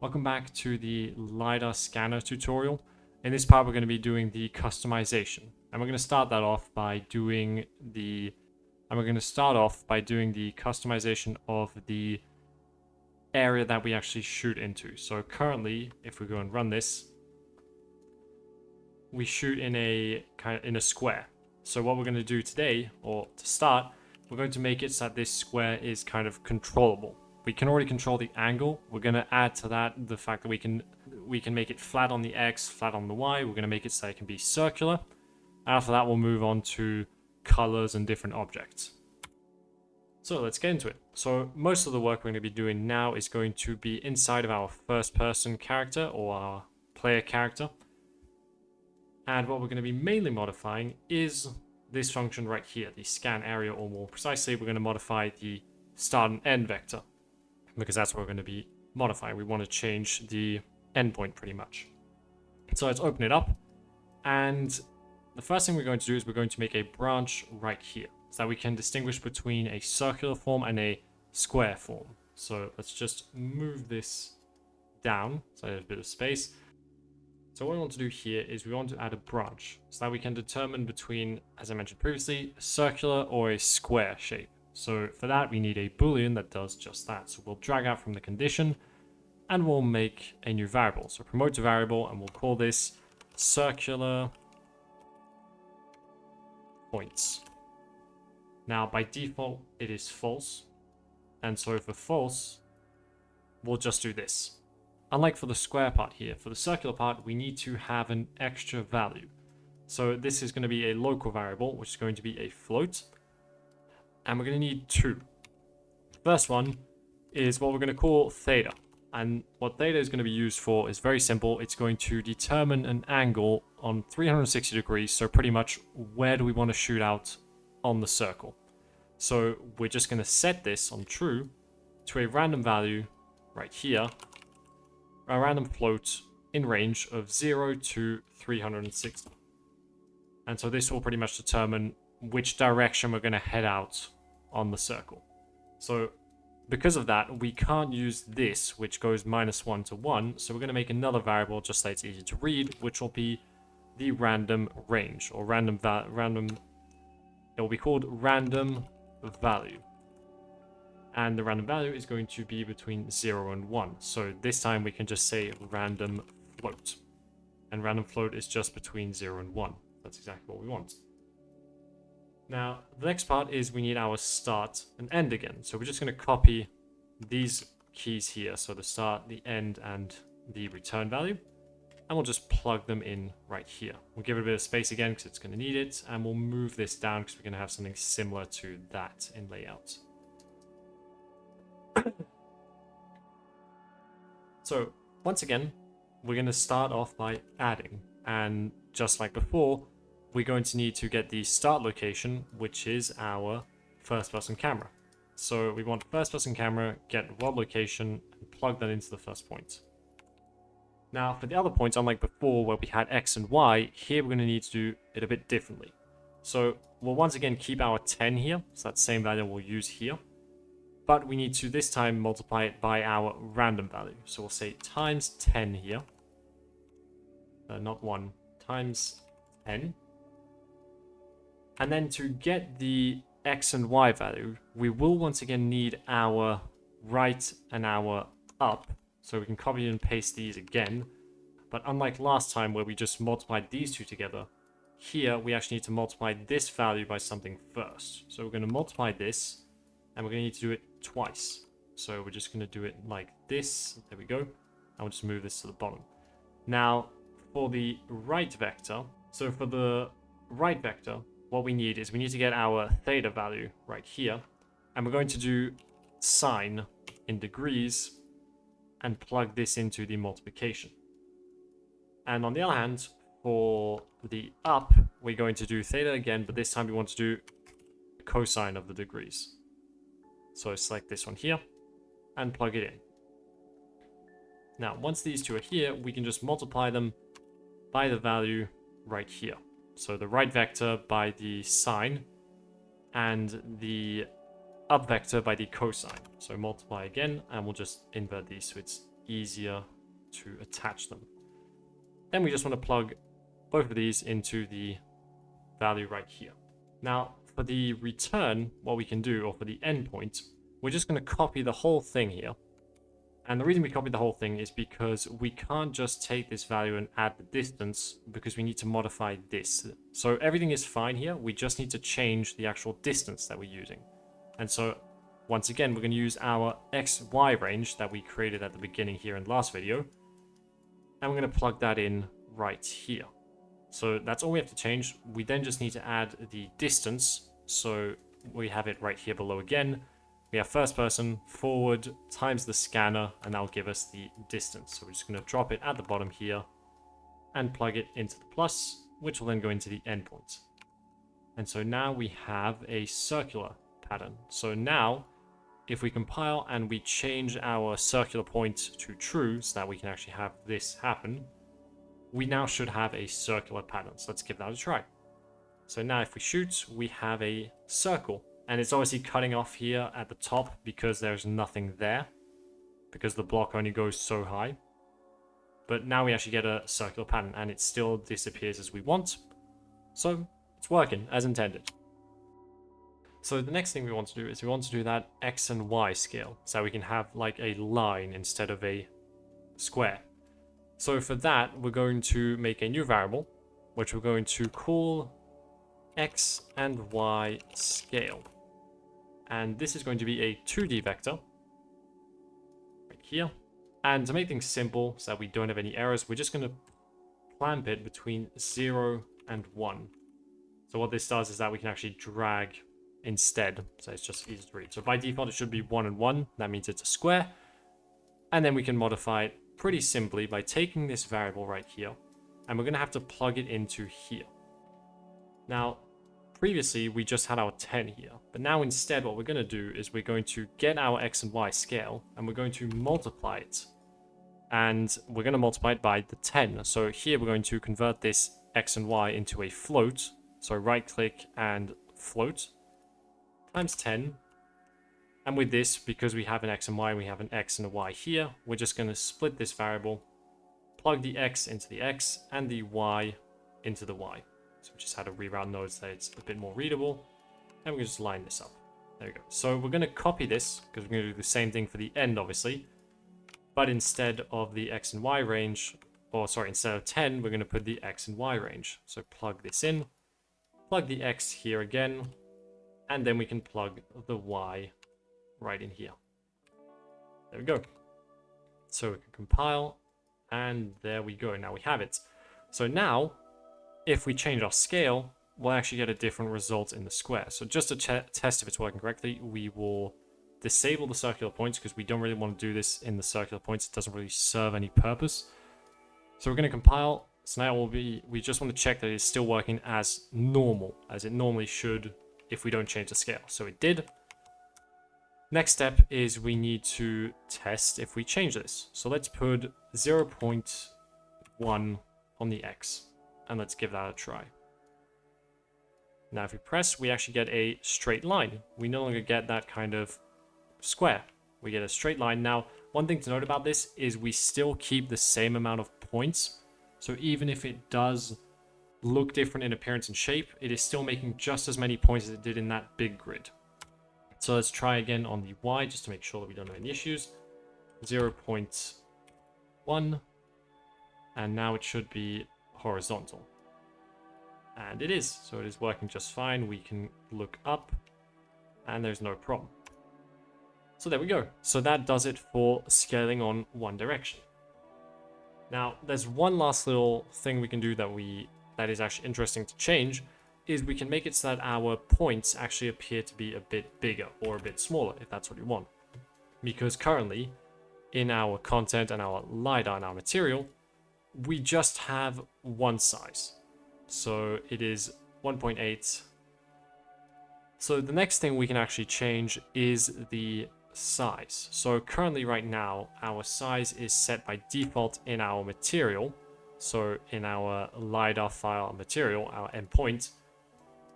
Welcome back to the Lidar scanner tutorial. In this part we're going to be doing the customization. And we're going to start that off by doing the customization of the area that we actually shoot into. So currently, if we go and run this, we shoot in a square. So what we're going to do today, or to start, we're going to make it so that this square is kind of controllable. We can already control the angle. We're going to add to that the fact that we can make it flat on the X, flat on the Y. We're going to make it so it can be circular. After that, we'll move on to colors and different objects. So let's get into it. So most of the work we're going to be doing now is going to be inside of our first person character or our player character. And what we're going to be mainly modifying is this function right here, the scan area, or more precisely, we're going to modify the start and end vector, because that's what we're going to be modifying. We want to change the endpoint pretty much. So let's open it up. And the first thing we're going to do is we're going to make a branch right here so that we can distinguish between a circular form and a square form. So let's just move this down so there's a bit of space. So what we want to do here is we want to add a branch so that we can determine between, as I mentioned previously, a circular or a square shape. So for that, we need a boolean that does just that. So we'll drag out from the condition and we'll make a new variable. So promote a variable and we'll call this circular points. Now by default, it is false. And so for false, we'll just do this. Unlike for the square part here, for the circular part, we need to have an extra value. So this is going to be a local variable, which is going to be a float. And we're going to need two. First one is what we're going to call theta. And what theta is going to be used for is very simple. It's going to determine an angle on 360 degrees. So pretty much where do we want to shoot out on the circle. So we're just going to set this on true to a random value right here. A random float in range of 0 to 360. And so this will pretty much determine which direction we're going to head out on the circle. So because of that, we can't use this, which goes -1 to 1. So we're going to make another variable just so it's easy to read, which will be the random range, or it will be called random value. And the random value is going to be between 0 and 1. So this time we can just say random float. And random float is just between 0 and 1. That's exactly what we want. Now, the next part is we need our start and end again. So we're just going to copy these keys here. So the start, the end, and the return value. And we'll just plug them in right here. We'll give it a bit of space again because it's going to need it. And we'll move this down because we're going to have something similar to that in layout. So once again, we're going to start off by adding. And just like before, we're going to need to get the start location, which is our first person camera. So we want first person camera, get world location, and plug that into the first point. Now for the other points, unlike before where we had X and Y, here we're going to need to do it a bit differently. So we'll once again keep our 10 here, so that same value we'll use here. But we need to this time multiply it by our random value. So we'll say times 10 here. Not 1, times 10. And then to get the X and Y value, we will once again need our right and our up. So we can copy and paste these again. But unlike last time where we just multiplied these two together, here we actually need to multiply this value by something first. So we're going to multiply this, and we're going to need to do it twice. So we're just going to do it like this. There we go. And we'll just move this to the bottom. Now, for the right vector, what we need is we need to get our theta value right here. And we're going to do sine in degrees and plug this into the multiplication. And on the other hand, for the up, we're going to do theta again, but this time we want to do cosine of the degrees. So select this one here and plug it in. Now, once these two are here, we can just multiply them by the value right here. So the right vector by the sine and the up vector by the cosine. So multiply again, and we'll just invert these so it's easier to attach them. Then we just want to plug both of these into the value right here. Now, for the return, what we can do, or for the endpoint, we're just going to copy the whole thing here. And the reason we copied the whole thing is because we can't just take this value and add the distance, because we need to modify this. So everything is fine here, we just need to change the actual distance that we're using. And so, once again, we're going to use our XY range that we created at the beginning here in the last video. And we're going to plug that in right here. So that's all we have to change. We then just need to add the distance. So we have it right here below again. We have first person forward times the scanner, and that'll give us the distance. So we're just going to drop it at the bottom here and plug it into the plus, which will then go into the endpoint. And so now we have a circular pattern. So now, if we compile and we change our circular point to true so that we can actually have this happen, we now should have a circular pattern. So let's give that a try. So now if we shoot, we have a circle. And it's obviously cutting off here at the top because there's nothing there, because the block only goes so high. But now we actually get a circular pattern, and it still disappears as we want. So it's working as intended. So the next thing we want to do is we want to do that X and Y scale, so we can have like a line instead of a square. So for that, we're going to make a new variable, which we're going to call X and Y scale. And this is going to be a 2D vector right here. And to make things simple, so that we don't have any errors, we're just going to clamp it between 0 and 1. So what this does is that we can actually drag instead, so it's just easy to read. So by default, it should be 1 and 1. That means it's a square. And then we can modify it pretty simply by taking this variable right here, and we're going to have to plug it into here. Now, previously, we just had our 10 here, but now instead what we're going to do is we're going to get our X and Y scale, and we're going to multiply it. And we're going to multiply it by the 10. So here we're going to convert this X and Y into a float. So right click and float times 10. And with this, because we have an X and Y, we have an X and a Y here, we're just going to split this variable, plug the X into the X and the Y into the Y. So we just had to reroute nodes so it's a bit more readable. And we can just line this up. There we go. So we're going to copy this, because we're going to do the same thing for the end, obviously. But instead of the X and Y range, or sorry, instead of 10, we're going to put the X and Y range. So plug this in, plug the X here again, and then we can plug the Y right in here. There we go. So we can compile, and there we go. Now we have it. So now, if we change our scale, we'll actually get a different result in the square. So just to test if it's working correctly, we will disable the circular points, because we don't really want to do this in the circular points. It doesn't really serve any purpose. So we're going to compile. So now we just want to check that it's still working as normal, as it normally should if we don't change the scale. So it did. Next step is we need to test if we change this. So let's put 0.1 on the X, and let's give that a try. Now if we press, we actually get a straight line. We no longer get that kind of square. We get a straight line. Now, one thing to note about this is we still keep the same amount of points. So even if it does look different in appearance and shape, it is still making just as many points as it did in that big grid. So let's try again on the Y, just to make sure that we don't have any issues. 0.1. And now it should be horizontal. And it is. So it is working just fine. We can look up, and there's no problem. So there we go. So that does it for scaling on one direction. Now, there's one last little thing we can do that is actually interesting to change, is we can make it so that our points actually appear to be a bit bigger or a bit smaller, if that's what you want. Because currently, in our content and our LiDAR and our material, we just have one size. So it is 1.8. So the next thing we can actually change is the size. So currently right now, our size is set by default in our material. So in our LiDAR file material, our endpoint,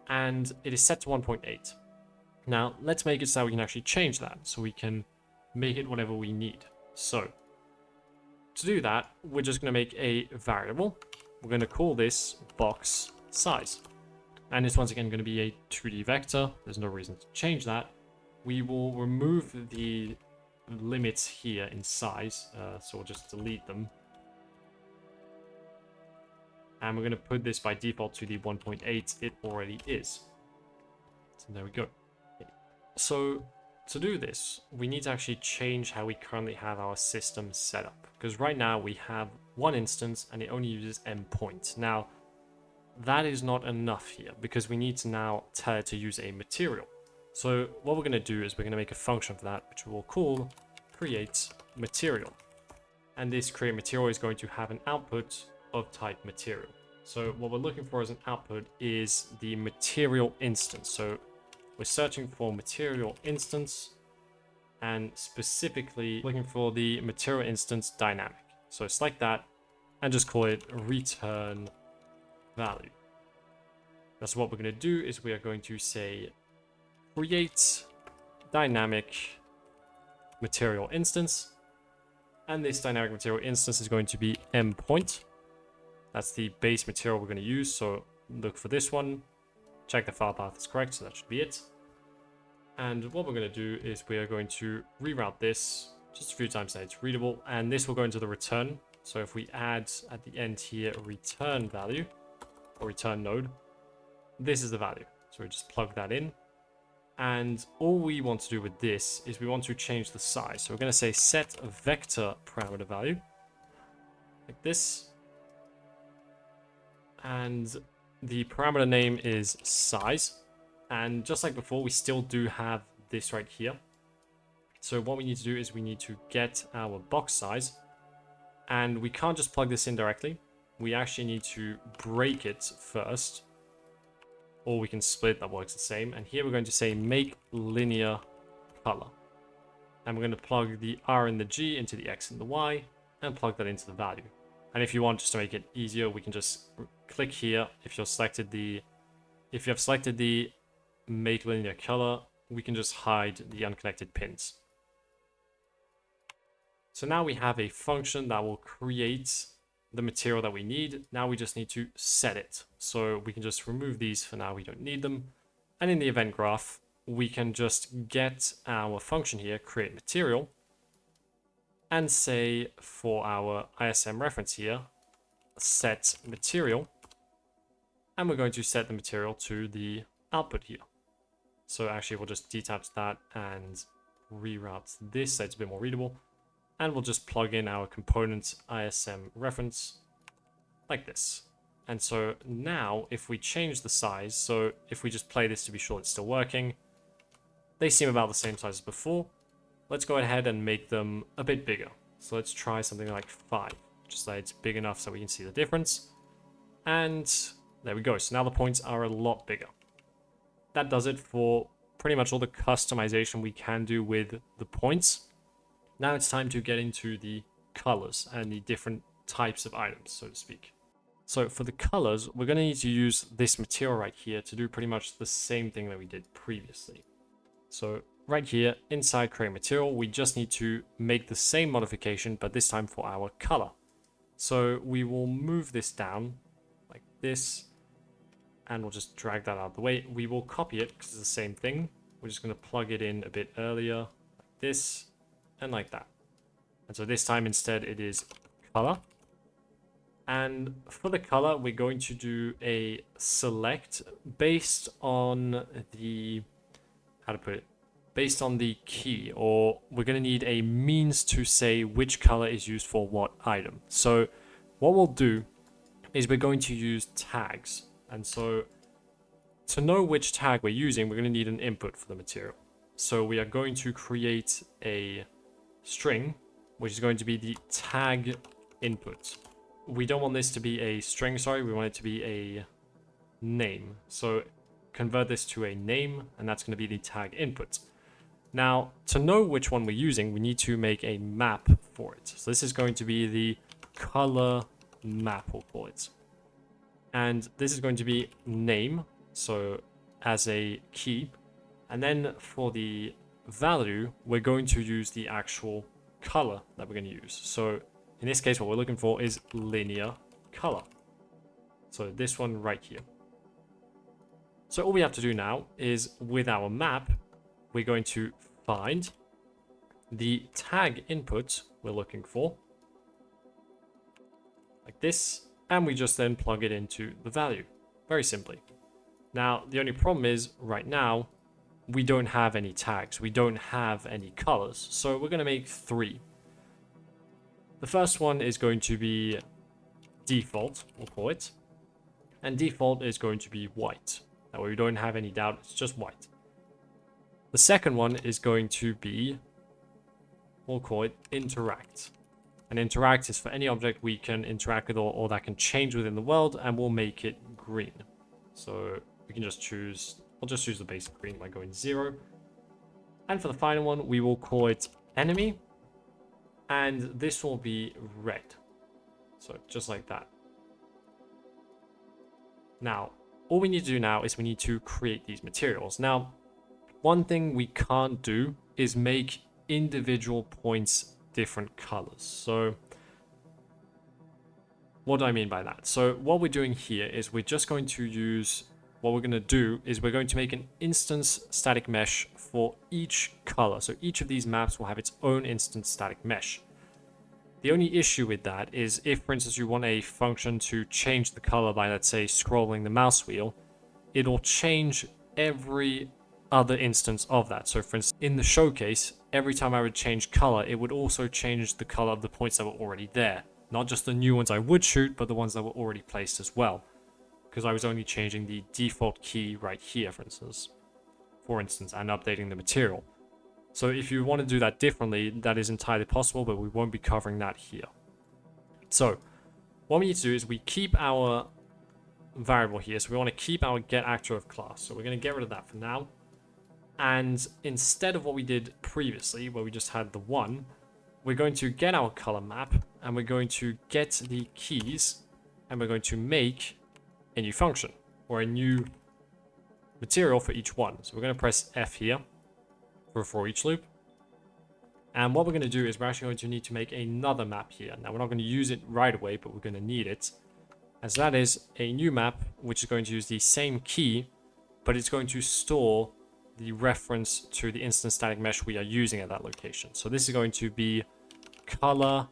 and it is set to 1.8. Now let's make it so we can actually change that, so we can make it whatever we need. So to do that, we're just going to make a variable. We're going to call this box size. And it's once again going to be a 2D vector. There's no reason to change that. We will remove the limits here in size. So we'll just delete them. And we're going to put this by default to the 1.8 it already is. So there we go. So to do this, we need to actually change how we currently have our system set up. Because right now we have one instance and it only uses endpoint. Now, that is not enough here because we need to now tell it to use a material. So what we're going to do is we're going to make a function for that, which we will call create material. And this create material is going to have an output of type material. So what we're looking for as an output is the material instance. So we're searching for material instance and specifically looking for the material instance dynamic. So select that and just call it return value. That's what we're going to do is we are going to say create dynamic material instance, and this dynamic material instance is going to be endpoint. That's the base material we're going to use, so look for this one, check the file path is correct, so that should be it. And what we're going to do is we are going to reroute this just a few times so it's readable, and this will go into the return. So if we add at the end here a return value or return node, this is the value. So we just plug that in. And all we want to do with this is we want to change the size. So we're going to say set a vector parameter value like this. And the parameter name is size. And just like before, we still do have this right here. So what we need to do is we need to get our box size. And we can't just plug this in directly. We actually need to break it first. Or we can split, that works the same. And here we're going to say make linear color. And we're going to plug the R and the G into the X and the Y and plug that into the value. And if you want, just to make it easier, we can just click here. If you have selected the make linear color, we can just hide the unconnected pins. So now we have a function that will create the material that we need. Now we just need to set it. So we can just remove these for now, we don't need them. And in the event graph, we can just get our function here, create material, and say for our ISM reference here, set material. And we're going to set the material to the output here. So actually we'll just detach that and reroute this so it's a bit more readable. And we'll just plug in our component ISM reference like this. And so now if we change the size, so if we just play this to be sure it's still working, they seem about the same size as before. Let's go ahead and make them a bit bigger. So let's try something like 5, just so it's big enough so we can see the difference. And there we go. So now the points are a lot bigger. That does it for pretty much all the customization we can do with the points. Now it's time to get into the colors and the different types of items, so to speak. So for the colors, we're going to need to use this material right here to do pretty much the same thing that we did previously. So right here, inside create material, we just need to make the same modification, but this time for our color. So we will move this down like this, and we'll just drag that out of the way. We will copy it because it's the same thing. We're just going to plug it in a bit earlier, like this, and like that. And so this time instead it is color. And for the color, we're going to do a select based on the, how to put it, based on the key, or we're going to need a means to say which color is used for what item. So what we'll do is we're going to use tags. And so to know which tag we're using, we're going to need an input for the material. So we are going to create a string, which is going to be the tag input. We don't want this to be a string, sorry, we want it to be a name. So convert this to a name, and that's going to be the tag input. Now, to know which one we're using, we need to make a map for it. So this is going to be the color map, we'll call it. And this is going to be name, so as a key. And then for the value, we're going to use the actual color that we're going to use. So In this case, what we're looking for is linear color. So this one right here. So all we have to do now is with our map, we're going to find the tag input we're looking for, like this, and we just then plug it into the value, very simply. Now, the only problem is right now, we don't have any tags. We don't have any colors. So we're going to make 3. The first one is going to be default, we'll call it. And default is going to be white. That way we don't have any doubt, it's just white. The second one is going to be, we'll call it interact. And interact is for any object we can interact with or that can change within the world, and we'll make it green. So we can just choose, I'll just choose the basic green by going 0. And for the final one, we will call it enemy. And this will be red. So just like that. Now, all we need to do now is we need to create these materials. Now, one thing we can't do is make individual points different colors. So what do I mean by that? So what we're doing here is we're just going to use, what we're going to do is we're going to make an instance static mesh for each color. So each of these maps will have its own instance static mesh. The only issue with that is if, for instance, you want a function to change the color by, let's say, scrolling the mouse wheel, it'll change every other instance of that. So for instance, in the showcase, every time I would change color, it would also change the color of the points that were already there. Not just the new ones I would shoot, but the ones that were already placed as well. Because I was only changing the default key right here, for instance, and updating the material. So if you want to do that differently, that is entirely possible, but we won't be covering that here. So what we need to do is we keep our variable here. So we want to keep our getActor of class. So we're going to get rid of that for now. And instead of what we did previously, where we just had the 1, we're going to get our color map, and we're going to get the keys, and we're going to make a new function, or a new material for each one. So we're going to press F here for each loop. And what we're going to do is we're actually going to need to make another map here. Now, we're not going to use it right away, but we're going to need it. And so that is a new map, which is going to use the same key, but it's going to store the reference to the instance static mesh we are using at that location. So this is going to be color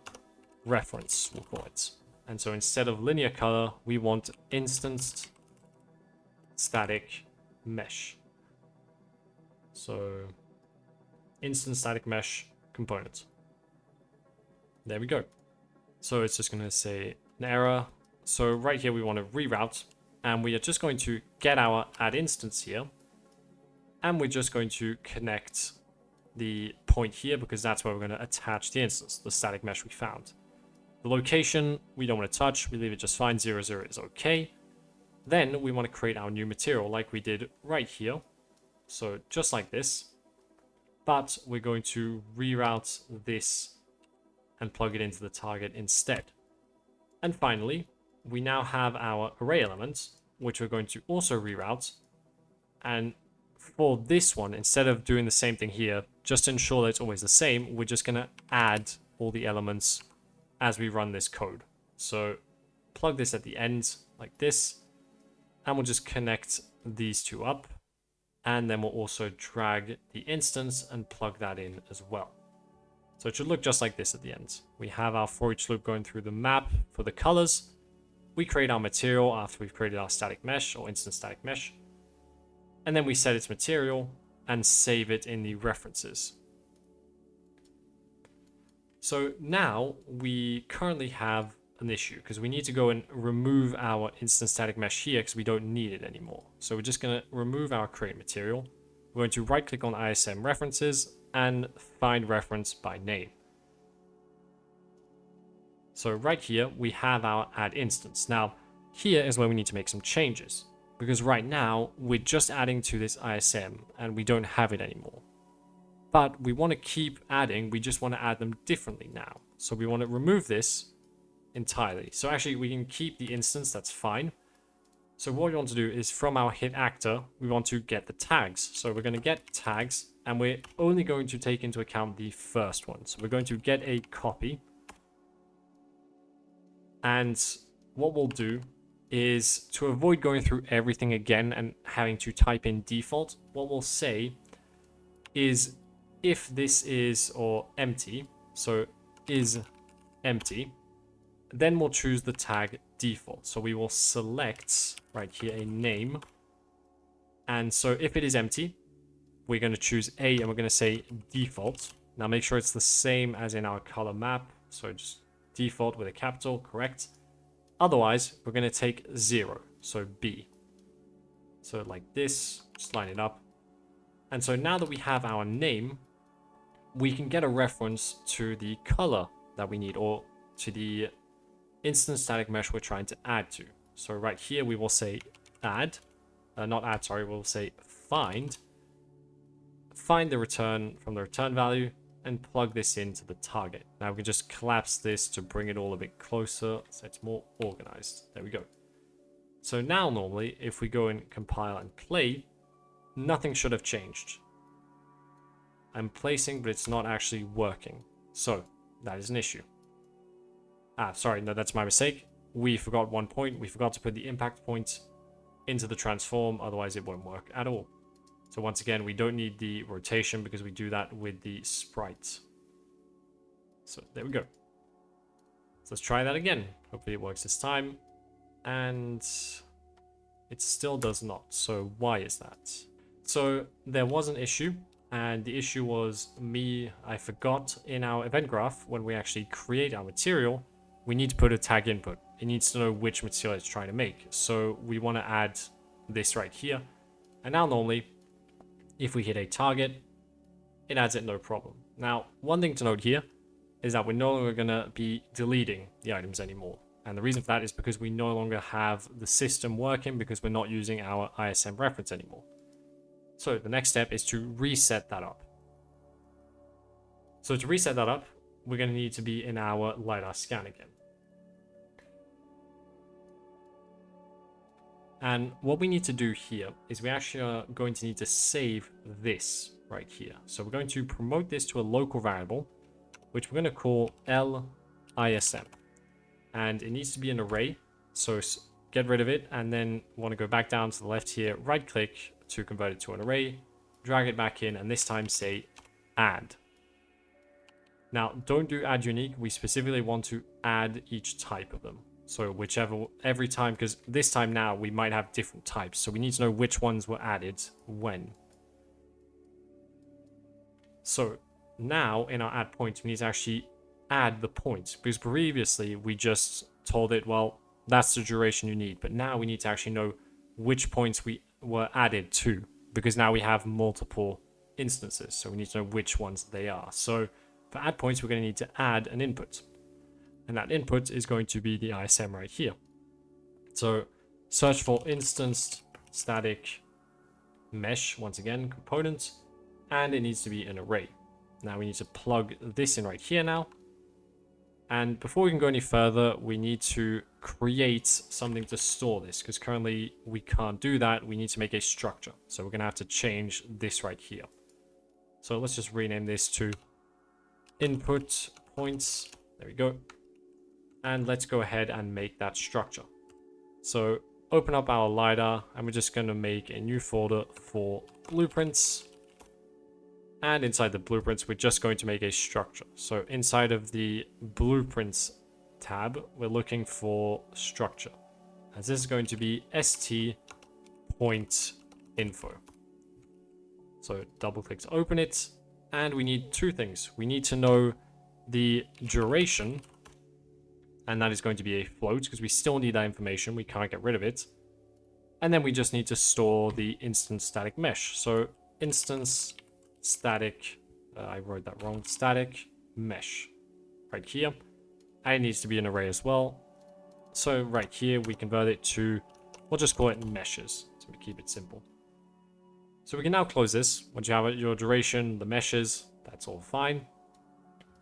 reference, we'll call it. And so instead of linear color, we want instance static mesh. So instance static mesh component. There we go. So it's just going to say an error. So right here we want to reroute, and we are just going to get our add instance here, and we're just going to connect the point here because that's where we're going to attach the instance, the static mesh we found. The location we don't want to touch, we leave it just fine. 0, 0 is okay. Then we want to create our new material like we did right here. So just like this. But we're going to reroute this and plug it into the target instead. And finally, we now have our array elements, which we're going to also reroute. And for this one, instead of doing the same thing here, just to ensure that it's always the same, we're just going to add all the elements as we run this code. So plug this at the end like this, and we'll just connect these two up. And then we'll also drag the instance and plug that in as well. So it should look just like this at the end. We have our for each loop going through the map for the colors. We create our material after we've created our static mesh or instance static mesh. And then we set its material and save it in the references. So now we currently have an issue because we need to go and remove our instance static mesh here because we don't need it anymore. So we're just going to remove our create material. We're going to right click on ISM references and find reference by name. So right here we have our add instance. Now here is where we need to make some changes because right now we're just adding to this ISM and we don't have it anymore. But we want to keep adding, we just want to add them differently now. So we want to remove this entirely. So actually we can keep the instance, that's fine. So what we want to do is from our hit actor, we want to get the tags. So we're going to get tags and we're only going to take into account the first one. So we're going to get a copy And what we'll do is, to avoid going through everything again and having to type in default, what we'll say is if this is or empty, so is empty, then we'll choose the tag default. So we will select right here a name. And so if it is empty, we're going to choose A and we're going to say default. Now make sure it's the same as in our color map. So just default with a capital, correct. Otherwise, we're going to take 0, so B. So like this, just line it up. And so now that we have our name, we can get a reference to the color that we need, or to the instance static mesh we're trying to add to. So right here, we will say add, not add, sorry, we'll say find the return from the return value, and plug this into the target. Now we can just collapse this to bring it all a bit closer so it's more organized. There we go. So now normally, if we go and compile and play, nothing should have changed. I'm placing, but it's not actually working. So that is an issue. Sorry, no, that's my mistake. We forgot one point. We forgot to put the impact point into the transform, otherwise it won't work at all. So once again, we don't need the rotation because we do that with the sprite. So there we go. So let's try that again. Hopefully it works this time. And it still does not. So why is that? So there was an issue, and the issue was I forgot in our event graph, when we actually create our material, we need to put a tag input. It needs to know which material it's trying to make. So we want to add this right here. And now normally, if we hit a target, it adds it no problem. Now, one thing to note here is that we're no longer going to be deleting the items anymore. And the reason for that is because we no longer have the system working, because we're not using our ISM reference anymore. So the next step is to reset that up. So to reset that up, we're going to need to be in our LiDAR scan again. And what we need to do here is we actually are going to need to save this right here. So we're going to promote this to a local variable, which we're going to call LISM. And it needs to be an array. So get rid of it, and then want to go back down to the left here, right click to convert it to an array, drag it back in, and this time say add. Now don't do add unique. We specifically want to add each type of them. So every time, because this time now we might have different types. So we need to know which ones were added when. So now in our add points, we need to actually add the points, because previously we just told it, well, that's the duration you need. But now we need to actually know which points we were added to, because now we have multiple instances. So we need to know which ones they are. So for add points, we're going to need to add an input. And that input is going to be the ISM right here. So search for instance static mesh, once again, component, and it needs to be an array. Now we need to plug this in right here now. And before we can go any further, we need to create something to store this, because currently we can't do that. We need to make a structure. So we're going to have to change this right here. So let's just rename this to input points. There we go. And let's go ahead and make that structure. So open up our LiDAR, and we're just going to make a new folder for blueprints. And inside the blueprints, we're just going to make a structure. So inside of the blueprints tab, we're looking for structure, as this is going to be st point info. So double click to open it. And we need two things. We need to know the duration, and that is going to be a float, because we still need that information. We can't get rid of it. And then we just need to store the instance static mesh. So instance static, I wrote that wrong, static mesh right here. And it needs to be an array as well. So right here, we convert it to, we'll just call it meshes, so we keep it simple. So we can now close this. Once you have your duration, the meshes, that's all fine.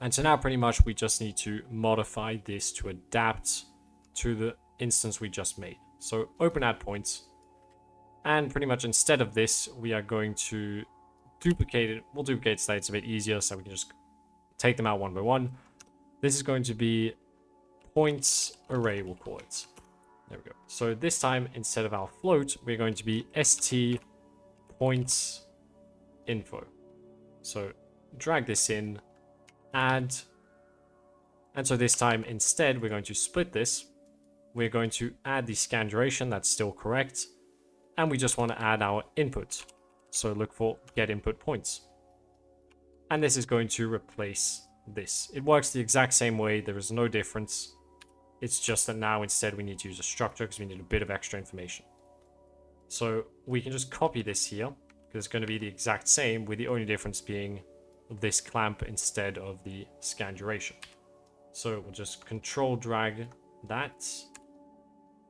And so now pretty much we just need to modify this to adapt to the instance we just made. So open add points. And pretty much instead of this, we are going to duplicate it. We'll duplicate states a bit easier, so we can just take them out one by one. This is going to be points array, we'll call it. There we go. So this time, instead of our float, we're going to be st points info. So drag this in, add, and so this time instead we're going to split this. We're going to add the scan duration, that's still correct, and we just want to add our input. So look for get input points. And this is going to replace this. It works the exact same way, there is no difference. It's just that now instead we need to use a structure because we need a bit of extra information. So we can just copy this here, because it's going to be the exact same, with the only difference being this clamp instead of the scan duration. So we'll just control drag that,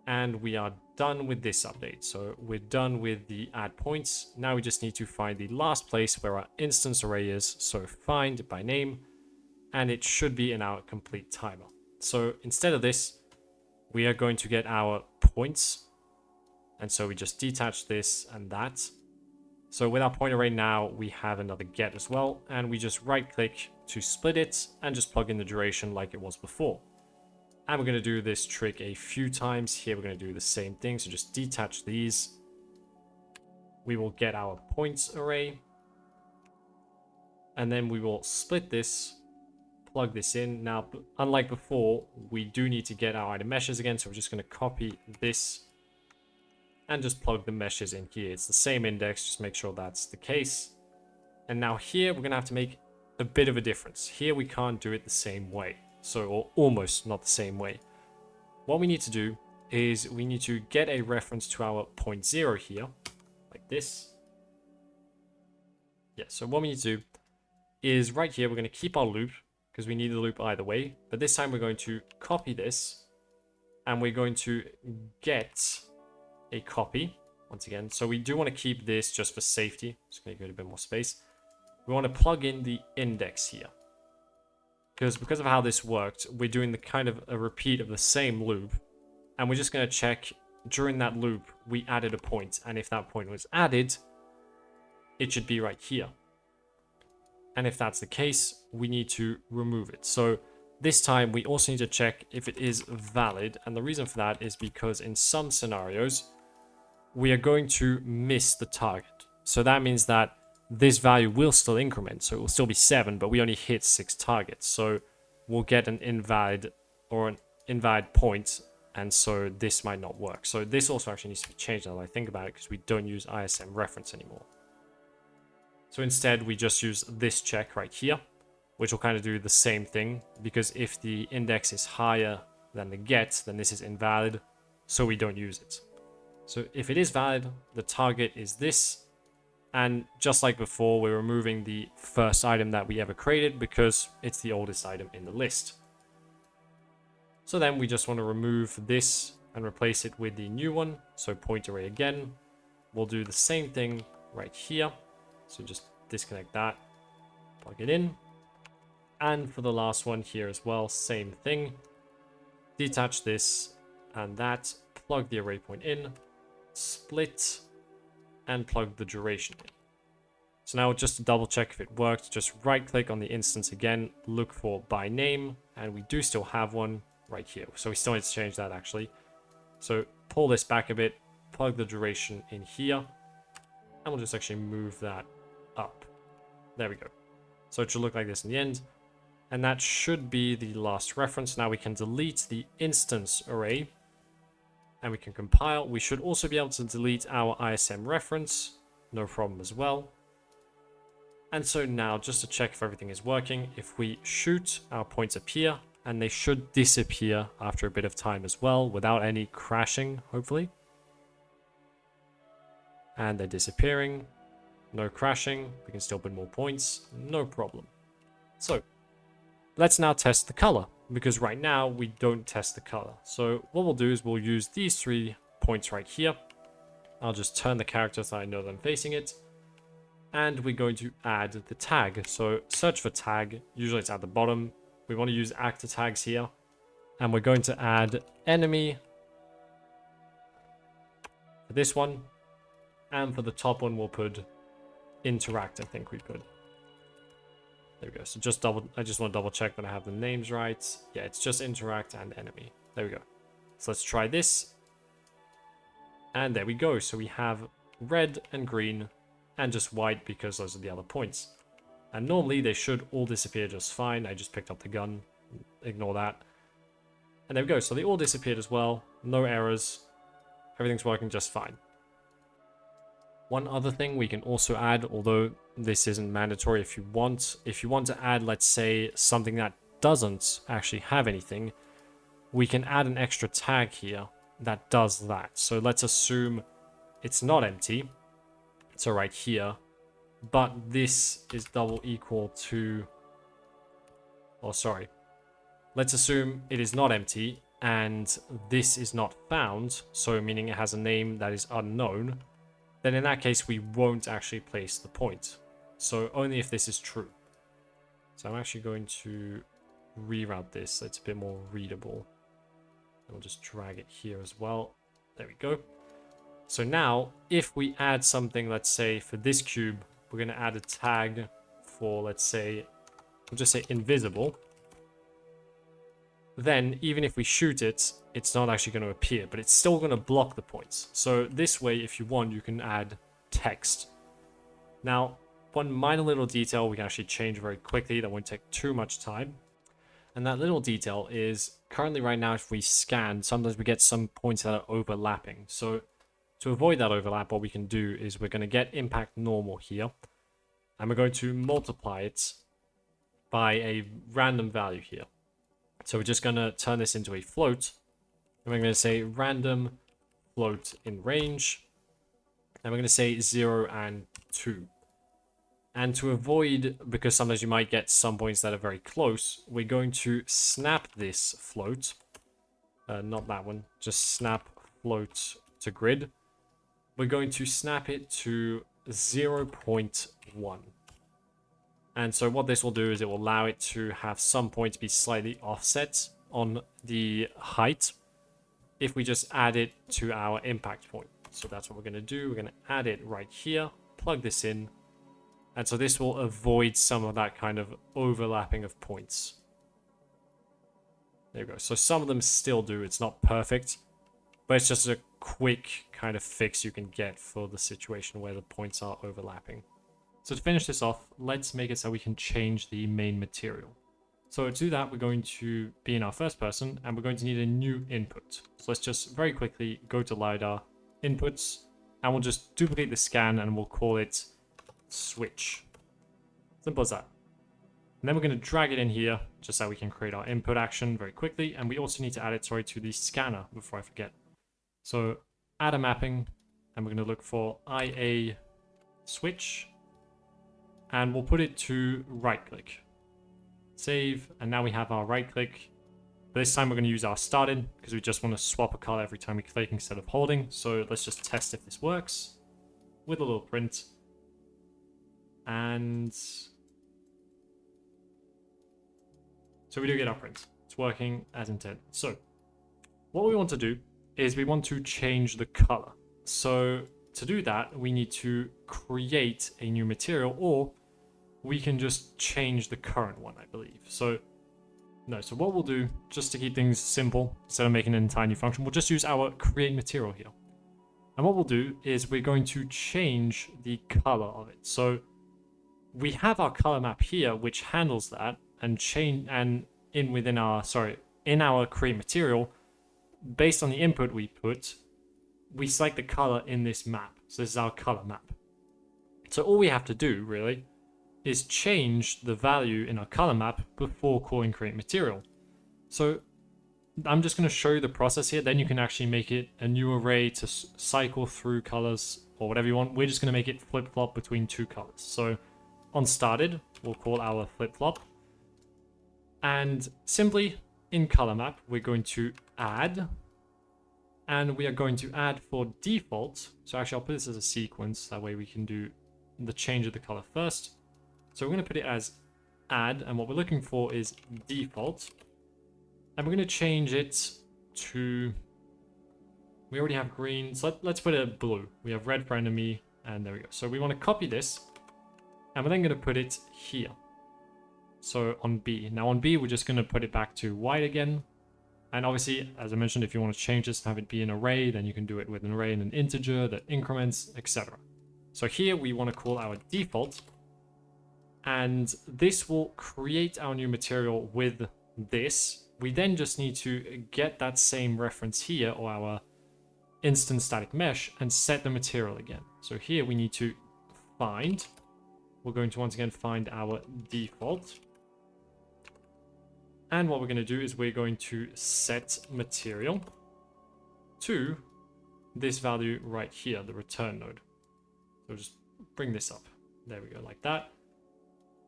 and we are done with this update. So we're done with the add points. Now we just need to find the last place where our instance array is. So find by name, and it should be in our complete timer. So instead of this, we are going to get our points. And so we just detach this and that. So with our point array now, we have another get as well. And we just right click to split it and just plug in the duration like it was before. And we're going to do this trick a few times. Here we're going to do the same thing. So just detach these. We will get our points array. And then we will split this, plug this in. Now, unlike before, we do need to get our item meshes again. So we're just going to copy this and just plug the meshes in here. It's the same index, just make sure that's the case. And now here, we're going to have to make a bit of a difference. Here we can't do it the same way. So, or almost not the same way. What we need to do is we need to get a reference to our 0.0 here, like this. Yeah, so what we need to do is right here, we're going to keep our loop, because we need the loop either way. But this time we're going to copy this, and we're going to get a copy once again. So we do want to keep this just for safety. Just going to give it a bit more space. We want to plug in the index here. Because of how this worked, we're doing the kind of a repeat of the same loop. And we're just going to check during that loop, we added a point. And if that point was added, it should be right here. And if that's the case, we need to remove it. So this time we also need to check if it is valid. And the reason for that is because in some scenarios, we are going to miss the target. So that means that this value will still increment. So it will still be 7, but we only hit 6 targets. So we'll get an invalid or an invalid point. And so this might not work. So this also actually needs to be changed now that I think about it, because we don't use ISM reference anymore. So instead we just use this check right here, which will kind of do the same thing, because if the index is higher than the get, then this is invalid. So we don't use it. So if it is valid, the target is this. And just like before, we're removing the first item that we ever created because it's the oldest item in the list. So then we just want to remove this and replace it with the new one. So point array again. We'll do the same thing right here. So just disconnect that, plug it in. And for the last one here as well, same thing. Detach this and that, plug the array point in, split, and plug the duration in. So now just to double check if it worked, just right click on the instance again, look for by name, and we do still have one right here. So we still need to change that actually. So pull this back a bit, plug the duration in here, and we'll just actually move that up. There we go. So it should look like this in the end. And that should be the last reference. Now we can delete the instance array and we can compile. We should also be able to delete our ISM reference. No problem as well. And so now just to check if everything is working, if we shoot, our points appear and they should disappear after a bit of time as well without any crashing, hopefully. And they're disappearing. No crashing. We can still put more points. No problem. So let's now test the color, because right now we don't test the color. So what we'll do is we'll use these 3 points right here. I'll just turn the character so I know that I'm facing it. And we're going to add the tag. So search for tag. Usually it's at the bottom. We want to use actor tags here. And we're going to add enemy for this one. And for the top one, we'll put interact, I think we put. There we go. So I just want to double check that I have the names right. Yeah, it's just interact and enemy. There we go. So let's try this. And there we go. So we have red and green and just white because those are the other points. And normally they should all disappear just fine. I just picked up the gun. Ignore that. And there we go. So they all disappeared as well. No errors. Everything's working just fine. One other thing we can also add, although this isn't mandatory if you want to add, let's say, something that doesn't actually have anything, we can add an extra tag here that does that. So let's assume it's not empty. So right here, but this is double equal to, oh, sorry. Let's assume it is not empty and this is not found. So meaning it has a name that is unknown. Then in that case, we won't actually place the point. So only if this is true. So I'm actually going to reroute this so it's a bit more readable. And we'll just drag it here as well. There we go. So now, if we add something, let's say for this cube, we're going to add a tag for, let's say, we'll just say invisible. Then even if we shoot it, it's not actually going to appear, but it's still going to block the points. So this way, if you want, you can add text. Now, one minor little detail we can actually change very quickly that won't take too much time. And that little detail is currently right now, if we scan, sometimes we get some points that are overlapping. So to avoid that overlap, what we can do is we're going to get impact normal here. And we're going to multiply it by a random value here. So we're just going to turn this into a float. And we're going to say random float in range. And we're going to say 0 and 2. And to avoid, because sometimes you might get some points that are very close, we're going to snap this float. Not that one. Just snap float to grid. We're going to snap it to 0.1. And so what this will do is it will allow it to have some points be slightly offset on the height if we just add it to our impact point. So that's what we're going to do. We're going to add it right here, plug this in. And so this will avoid some of that kind of overlapping of points. There you go. So some of them still do. It's not perfect, but it's just a quick kind of fix you can get for the situation where the points are overlapping. So to finish this off, let's make it so we can change the main material. So to do that, we're going to be in our first person and we're going to need a new input. So let's just very quickly go to Lidar, inputs, and we'll just duplicate the scan and we'll call it switch. Simple as that. And then we're going to drag it in here just so we can create our input action very quickly. And we also need to add it, to the scanner before I forget. So add a mapping and we're going to look for IA switch. And we'll put it to right click. Save, and now we have our right click. This time we're going to use our started because we just want to swap a color every time we click instead of holding. So let's just test if this works with a little print. And so we do get our print. It's working as intended. So what we want to do is we want to change the color. So to do that, we need to create a new material, or we can just change the current one, I believe. So what we'll do, just to keep things simple, instead of making an entire new function, we'll just use our create material here. And what we'll do is we're going to change the color of it. So we have our color map here, which handles that, and in our create material, based on the input we put, we select the color in this map. So this is our color map. So all we have to do, really, is change the value in our color map before calling create material. So I'm just going to show you the process here. Then you can actually make it a new array to cycle through colors or whatever you want. We're just going to make it flip-flop between two colors. So on started, we'll call our flip-flop. And simply in color map, we're going to add. And we are going to add for default. So actually, I'll put this as a sequence. That way we can do the change of the color first. So we're going to put it as add, and what we're looking for is default. And we're going to change it to, we already have green, so let's put it blue. We have red for enemy, and there we go. So we want to copy this, and we're then going to put it here. So on B. Now on B, we're just going to put it back to white again. And obviously, as I mentioned, if you want to change this and have it be an array, then you can do it with an array and an integer that increments, etc. So here we want to call our default. And this will create our new material with this. We then just need to get that same reference here, or our instance static mesh, and set the material again. So here we need to find, we're going to once again find our default. And what we're going to do is we're going to set material to this value right here, the return node. So just bring this up. There we go, like that.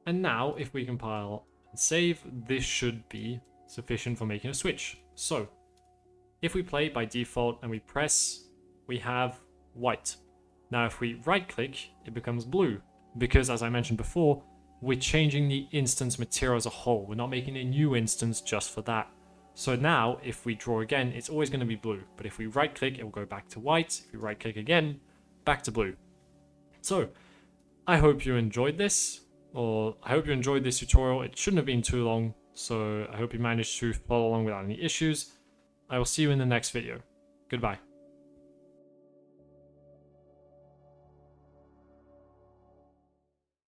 And now if we compile and save, this should be sufficient for making a switch. So if we play by default and we press, we have white. Now if we right click, it becomes blue, because as I mentioned before, we're changing the instance material as a whole. We're not making a new instance just for that. So now if we draw again, it's always going to be blue, but if we right click, it will go back to white. If we right click again, back to blue. So I hope you enjoyed this, or I hope you enjoyed this tutorial. It shouldn't have been too long, so I hope you managed to follow along without any issues. I will see you in the next video. Goodbye.